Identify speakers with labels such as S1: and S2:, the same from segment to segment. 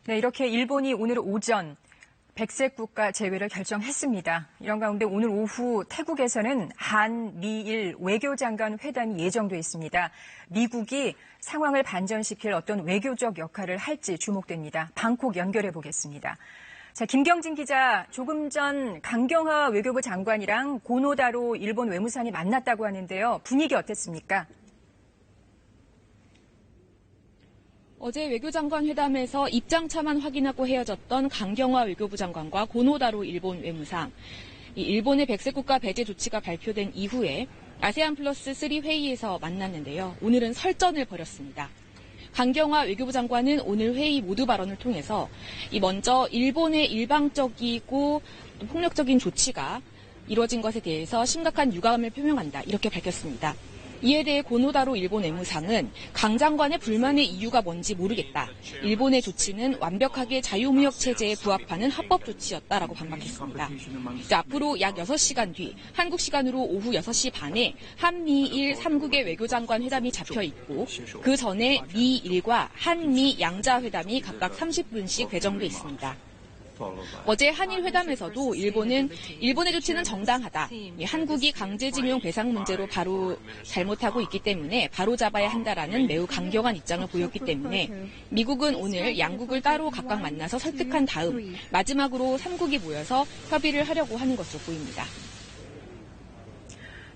S1: 네, 이렇게 일본이 오늘 오전 백색 국가 제외를 결정했습니다. 이런 가운데 오늘 오후 태국에서는 한미일 외교장관 회담이 예정돼 있습니다. 미국이 상황을 반전시킬 어떤 외교적 역할을 할지 주목됩니다. 방콕 연결해 보겠습니다. 자, 김경진 기자, 조금 전 강경화 외교부 장관이랑 고노다로 일본 외무상이 만났다고 하는데요. 분위기 어땠습니까?
S2: 어제 외교장관 회담에서 입장차만 확인하고 헤어졌던 강경화 외교부 장관과 고노다로 일본 외무상. 일본의 백색국가 배제 조치가 발표된 이후에 아세안 플러스 3 회의에서 만났는데요. 오늘은 설전을 벌였습니다. 강경화 외교부 장관은 오늘 회의 모두 발언을 통해서 먼저 일본의 일방적이고 폭력적인 조치가 이루어진 것에 대해서 심각한 유감을 표명한다. 이렇게 밝혔습니다. 이에 대해 고노다로 일본 외무상은 강 장관의 불만의 이유가 뭔지 모르겠다. 일본의 조치는 완벽하게 자유무역 체제에 부합하는 합법 조치였다라고 반박했습니다. 앞으로 약 6시간 뒤 한국 시간으로 오후 6시 반에 한미일 3국의 외교장관 회담이 잡혀 있고 그 전에 미일과 한미 양자 회담이 각각 30분씩 배정돼 있습니다. 어제 한일 회담에서도 일본은 일본의 조치는 정당하다. 한국이 강제징용 배상 문제로 바로 잘못하고 있기 때문에 바로 잡아야 한다라는 매우 강경한 입장을 보였기 때문에 미국은 오늘 양국을 따로 각각 만나서 설득한 다음 마지막으로 3국이 모여서 협의를 하려고 하는 것으로 보입니다.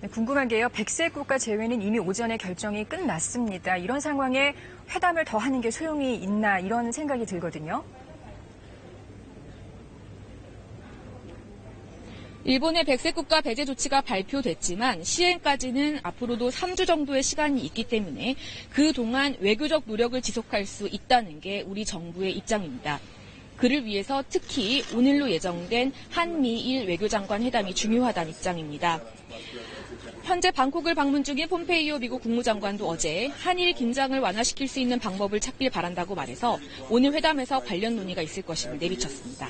S1: 네, 궁금한 게요. 백색 국가 제외는 이미 오전에 결정이 끝났습니다. 이런 상황에 회담을 더 하는 게 소용이 있나 이런 생각이 들거든요.
S2: 일본의 백색국가 배제 조치가 발표됐지만 시행까지는 앞으로도 3주 정도의 시간이 있기 때문에 그동안 외교적 노력을 지속할 수 있다는 게 우리 정부의 입장입니다. 그를 위해서 특히 오늘로 예정된 한미일 외교장관 회담이 중요하다는 입장입니다. 현재 방콕을 방문 중인 폼페이오 미국 국무장관도 어제 한일 긴장을 완화시킬 수 있는 방법을 찾길 바란다고 말해서 오늘 회담에서 관련 논의가 있을 것임을 내비쳤습니다.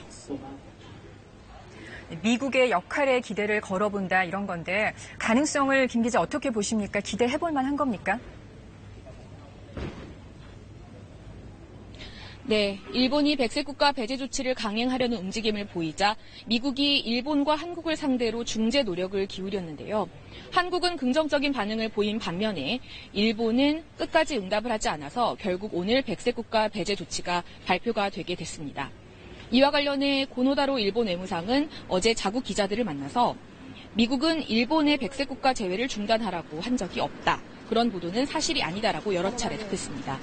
S1: 미국의 역할에 기대를 걸어본다 이런 건데 가능성을 김 기자 어떻게 보십니까? 기대해볼 만한 겁니까?
S2: 네, 일본이 백색국가 배제 조치를 강행하려는 움직임을 보이자 미국이 일본과 한국을 상대로 중재 노력을 기울였는데요. 한국은 긍정적인 반응을 보인 반면에 일본은 끝까지 응답을 하지 않아서 결국 오늘 백색국가 배제 조치가 발표가 되게 됐습니다. 이와 관련해 고노다로 일본 외무상은 어제 자국 기자들을 만나서 미국은 일본의 백색국가 제외를 중단하라고 한 적이 없다. 그런 보도는 사실이 아니다라고 여러 차례 덮었습니다.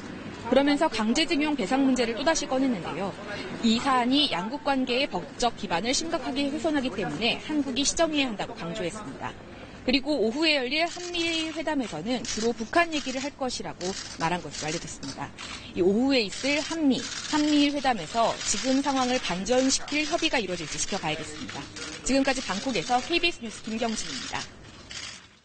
S2: 그러면서 강제징용 배상 문제를 또다시 꺼냈는데요. 이 사안이 양국 관계의 법적 기반을 심각하게 훼손하기 때문에 한국이 시정해야 한다고 강조했습니다. 그리고 오후에 열릴 한미일 회담에서는 주로 북한 얘기를 할 것이라고 말한 것으로 알려졌습니다. 이 오후에 있을 한미일 회담에서 지금 상황을 반전시킬 협의가 이루어질지 지켜봐야겠습니다. 지금까지 방콕에서 KBS 뉴스 김경진입니다.